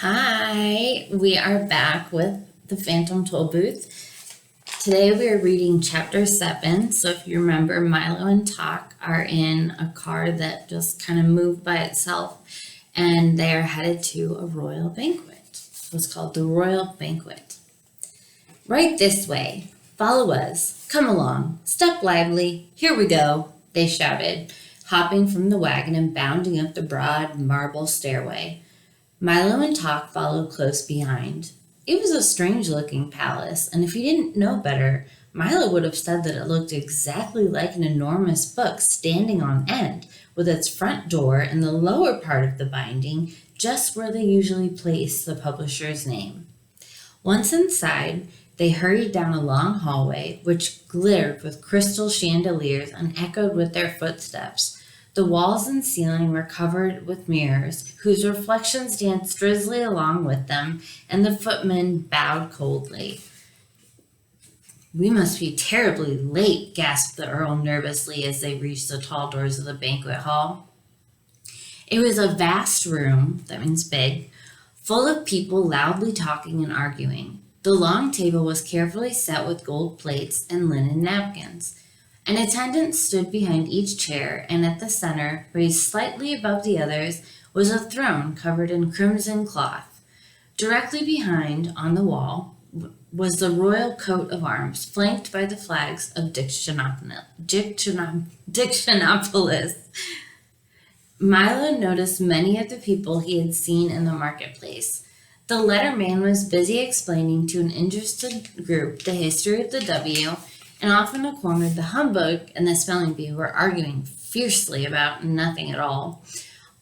Hi, we are back with the Phantom Tollbooth. Today we are reading chapter 7. So if you remember, Milo and Talk are in a car that just kind of moved by itself, and they are headed to a royal banquet. What's called the Royal Banquet. Right this way. Follow us. Come along. Step lively. Here we go, they shouted, hopping from the wagon and bounding up the broad marble stairway. Milo and Talk followed close behind. It was a strange-looking palace, and if he didn't know better, Milo would have said that it looked exactly like an enormous book standing on end, with its front door in the lower part of the binding, just where they usually place the publisher's name. Once inside, they hurried down a long hallway, which glittered with crystal chandeliers and echoed with their footsteps. The walls and ceiling were covered with mirrors, whose reflections danced drizzily along with them, and the footmen bowed coldly. "We must be terribly late," gasped the Earl nervously as they reached the tall doors of the banquet hall. It was a vast room, that means big, full of people loudly talking and arguing. The long table was carefully set with gold plates and linen napkins. An attendant stood behind each chair, and at the center, raised slightly above the others, was a throne covered in crimson cloth. Directly behind, on the wall, was the royal coat of arms, flanked by the flags of Dictionopolis. Milo noticed many of the people he had seen in the marketplace. The letterman was busy explaining to an interested group the history of the W, and off in a corner the humbug and the spelling bee were arguing fiercely about nothing at all.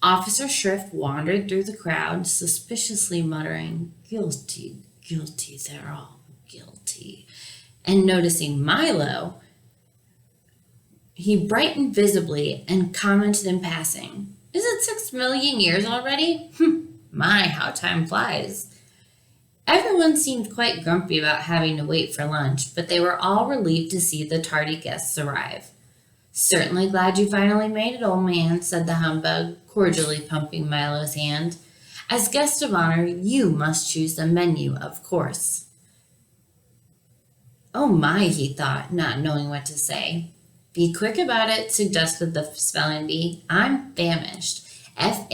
Officer Shrift wandered through the crowd, suspiciously muttering, "Guilty, guilty, they're all guilty." And noticing Milo, he brightened visibly and commented in passing, "Is it 6 million years already? My, how time flies." Everyone seemed quite grumpy about having to wait for lunch, but they were all relieved to see the tardy guests arrive. "Certainly glad you finally made it, old man," said the humbug, cordially pumping Milo's hand. "As guest of honor, you must choose the menu, of course." "Oh my," he thought, not knowing what to say. "Be quick about it," suggested the spelling bee. "I'm famished. Famished.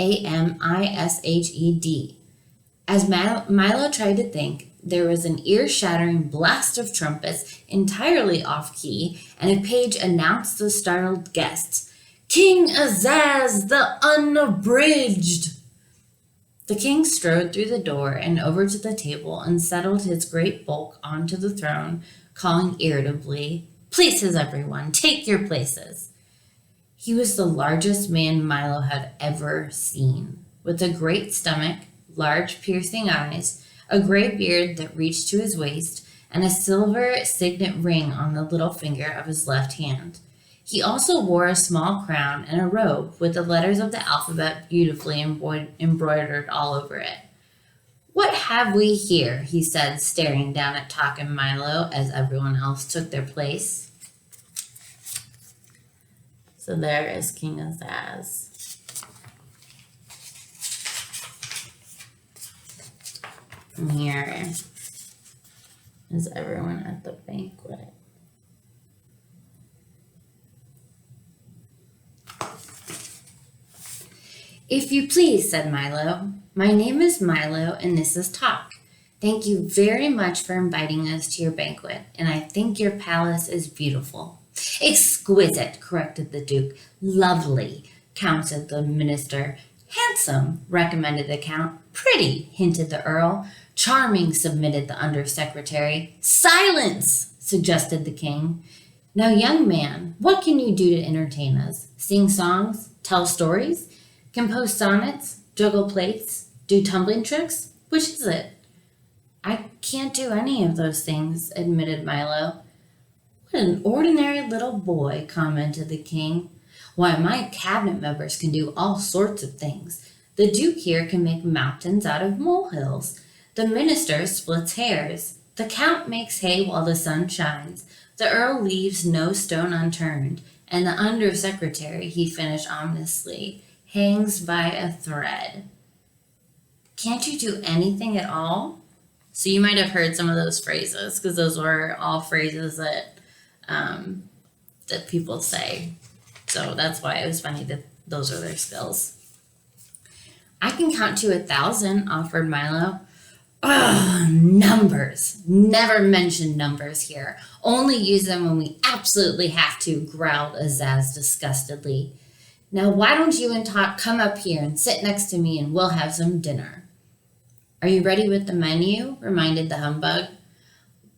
As Milo tried to think, there was an ear-shattering blast of trumpets entirely off-key, and a page announced the startled guests, "King Azaz the Unabridged!" The king strode through the door and over to the table and settled his great bulk onto the throne, calling irritably, "Places, everyone, take your places." He was the largest man Milo had ever seen, with a great stomach, large piercing eyes, a gray beard that reached to his waist, and a silver signet ring on the little finger of his left hand. He also wore a small crown and a robe with the letters of the alphabet beautifully embroidered all over it. "What have we here?" he said, staring down at Talk and Milo as everyone else took their place. So there is King Azaz. And here is everyone at the banquet. "If you please," said Milo. "My name is Milo, and this is Talk. Thank you very much for inviting us to your banquet, and I think your palace is beautiful." "Exquisite," corrected the Duke. "Lovely," counseled the minister. "Handsome," recommended the Count. "Pretty," hinted the Earl. "Charming," submitted the Undersecretary. "Silence," suggested the King. "Now, young man, what can you do to entertain us? Sing songs? Tell stories? Compose sonnets? Juggle plates? Do tumbling tricks? Which is it?" "I can't do any of those things," admitted Milo. "What an ordinary little boy," commented the King. "Why, my cabinet members can do all sorts of things. The Duke here can make mountains out of molehills. The minister splits hairs. The Count makes hay while the sun shines. The Earl leaves no stone unturned. And the Undersecretary," he finished ominously, "hangs by a thread." Can't you do anything at all? So you might have heard some of those phrases, because those were all phrases that that people say. So that's why it was funny that those are their skills. I can count to 1,000, offered Milo. Ugh, numbers. Never mention numbers here. Only use them when we absolutely have to, growled Azaz disgustedly. Now why don't you and Tot come up here and sit next to me and we'll have some dinner. Are you ready with the menu? Reminded the humbug.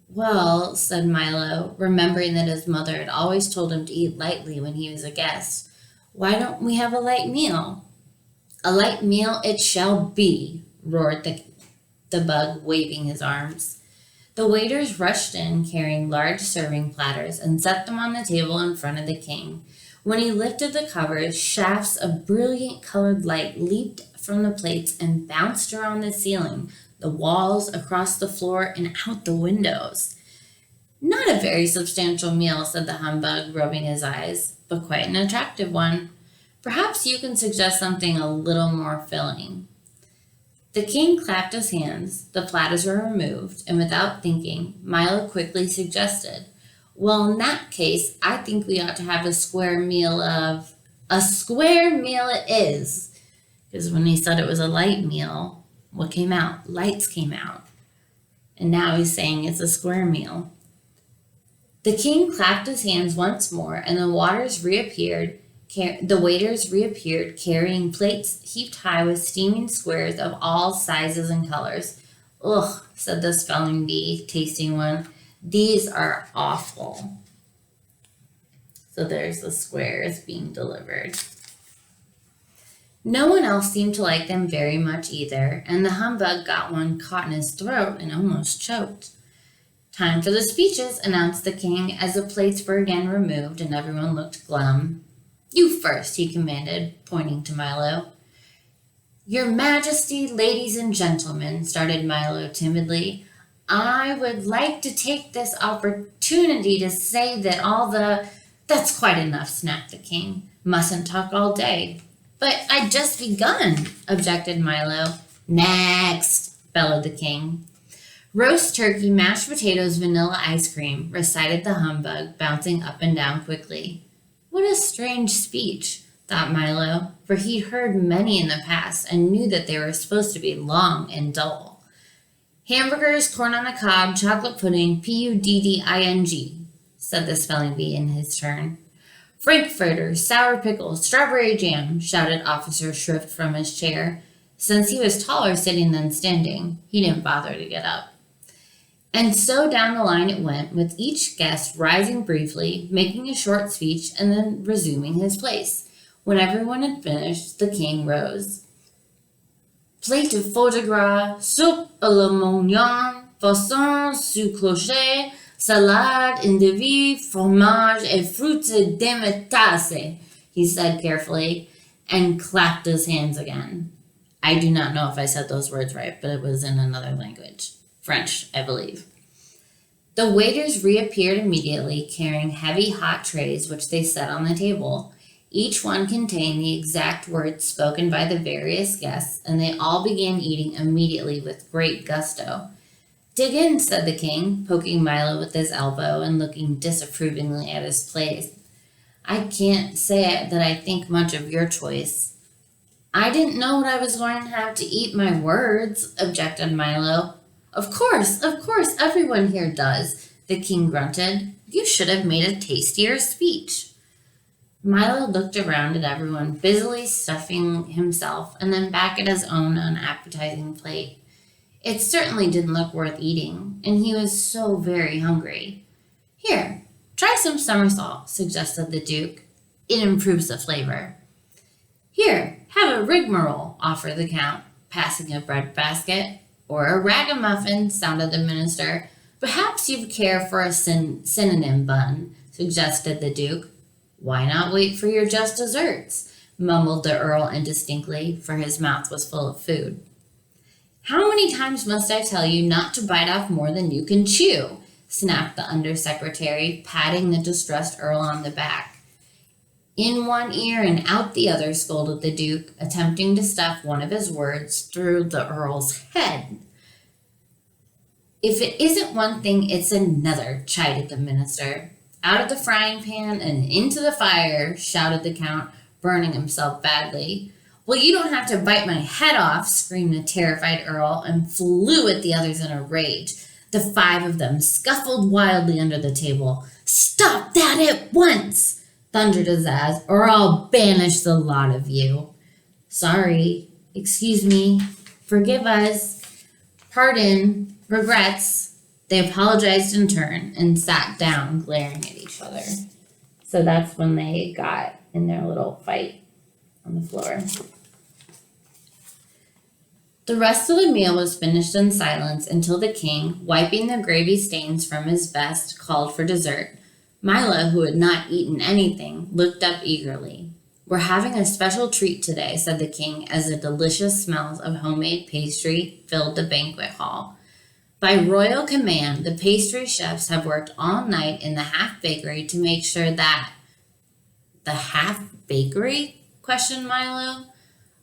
Well, said Milo, remembering that his mother had always told him to eat lightly when he was a guest. Why don't we have a light meal? A light meal it shall be, roared the bug, waving his arms. The waiters rushed in, carrying large serving platters, and set them on the table in front of the king. When he lifted the covers, shafts of brilliant colored light leaped from the plates and bounced around the ceiling, the walls, across the floor, and out the windows. Not a very substantial meal, said the humbug, rubbing his eyes, but quite an attractive one. Perhaps you can suggest something a little more filling. The king clapped his hands, the platters were removed, and without thinking, Milo quickly suggested, well, in that case, I think we ought to have a square meal of... A square meal it is! Because when he said it was a light meal, what came out? Lights came out. And now he's saying it's a square meal. The king clapped his hands once more, and the waiters reappeared, carrying plates heaped high with steaming squares of all sizes and colors. Ugh, said the spelling bee, tasting one. These are awful. So there's the squares being delivered. No one else seemed to like them very much either, and the humbug got one caught in his throat and almost choked. Time for the speeches, announced the king as the plates were again removed and everyone looked glum. You first, he commanded, pointing to Milo. Your Majesty, ladies and gentlemen, started Milo timidly, I would like to take this opportunity to say that That's quite enough, snapped the king. Mustn't talk all day. But I'd just begun, objected Milo. Next, bellowed the king. Roast turkey, mashed potatoes, vanilla ice cream, recited the humbug, bouncing up and down quickly. What a strange speech, thought Milo, for he'd heard many in the past and knew that they were supposed to be long and dull. Hamburgers, corn on the cob, chocolate pudding, pudding, said the spelling bee in his turn. Frankfurters, sour pickles, strawberry jam, shouted Officer Shrift from his chair. Since he was taller sitting than standing, he didn't bother to get up. And so down the line it went, with each guest rising briefly, making a short speech, and then resuming his place. When everyone had finished, the king rose. Plate of foie de gras, soupe à la mignon, poisson sous clocher, salade, endive, fromage, et fruits demitasse, he said carefully, and clapped his hands again. I do not know if I said those words right, but it was in another language. French, I believe. The waiters reappeared immediately, carrying heavy hot trays which they set on the table. Each one contained the exact words spoken by the various guests, and they all began eating immediately with great gusto. Dig in, said the king, poking Milo with his elbow and looking disapprovingly at his plate. I can't say that I think much of your choice. I didn't know what I was going to have to eat my words, objected Milo. Of course, everyone here does, the king grunted. You should have made a tastier speech. Milo looked around at everyone, busily stuffing himself, and then back at his own unappetizing plate. It certainly didn't look worth eating, and he was so very hungry. Here, try some somersault, suggested the duke. It improves the flavor. Here, have a rigmarole, offered the count, passing a bread basket. Or a ragamuffin, sounded the minister. Perhaps you'd care for a synonym bun, suggested the duke. Why not wait for your just desserts? Mumbled the earl indistinctly, for his mouth was full of food. How many times must I tell you not to bite off more than you can chew? Snapped the undersecretary, patting the distressed earl on the back. In one ear and out the other, scolded the Duke, attempting to stuff one of his words through the Earl's head. If it isn't one thing, it's another, chided the minister. Out of the frying pan and into the fire, shouted the Count, burning himself badly. Well, you don't have to bite my head off, screamed the terrified Earl, and flew at the others in a rage. The 5 of them scuffled wildly under the table. Stop that at once, thundered Azaz, or I'll banish the lot of you. Sorry, excuse me, forgive us, pardon, regrets. They apologized in turn and sat down, glaring at each other. So that's when they got in their little fight on the floor. The rest of the meal was finished in silence until the king, wiping the gravy stains from his vest, called for dessert. Milo, who had not eaten anything, looked up eagerly. We're having a special treat today, said the king, as the delicious smells of homemade pastry filled the banquet hall. By royal command, the pastry chefs have worked all night in the half bakery to make sure that... The half bakery? Questioned Milo.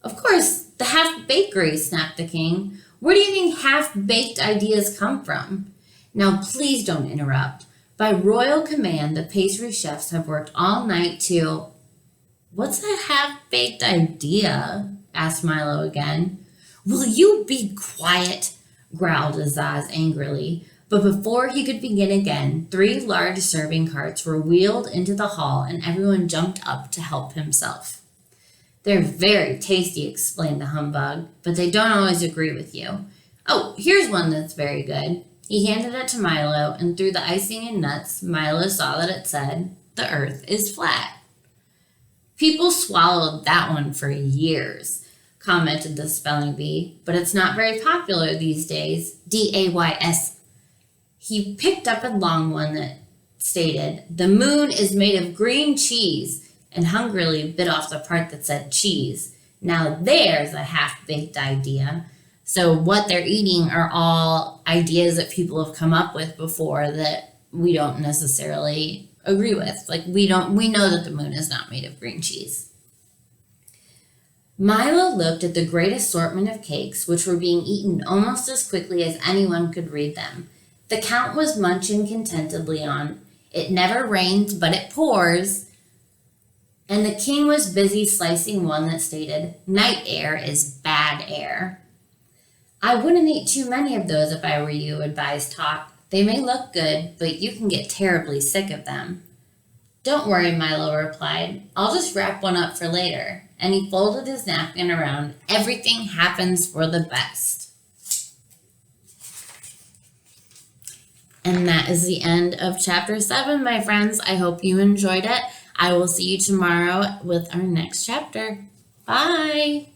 Of course, the half bakery, snapped the king. Where do you think half-baked ideas come from? Now, please don't interrupt. By royal command, the pastry chefs have worked all night to... What's a half-baked idea? Asked Milo again. Will you be quiet? Growled Azaz angrily. But before he could begin again, 3 large serving carts were wheeled into the hall and everyone jumped up to help himself. They're very tasty, explained the humbug, but they don't always agree with you. Oh, here's one that's very good. He handed it to Milo, and through the icing and nuts, Milo saw that it said, "The earth is flat." People swallowed that one for years, commented the spelling bee, but it's not very popular these days. D-A-Y-S. He picked up a long one that stated, "The moon is made of green cheese," and hungrily bit off the part that said cheese. Now there's a half-baked idea. So what they're eating are all ideas that people have come up with before that we don't necessarily agree with. Like we know that the moon is not made of green cheese. Milo looked at the great assortment of cakes, which were being eaten almost as quickly as anyone could read them. The Count was munching contentedly on "It never rains, but it pours," and the king was busy slicing one that stated, "Night air is bad air." I wouldn't eat too many of those if I were you, advised Talk. They may look good, but you can get terribly sick of them. Don't worry, Milo replied. I'll just wrap one up for later. And he folded his napkin around. Everything happens for the best. And that is the end of chapter 7, my friends. I hope you enjoyed it. I will see you tomorrow with our next chapter. Bye.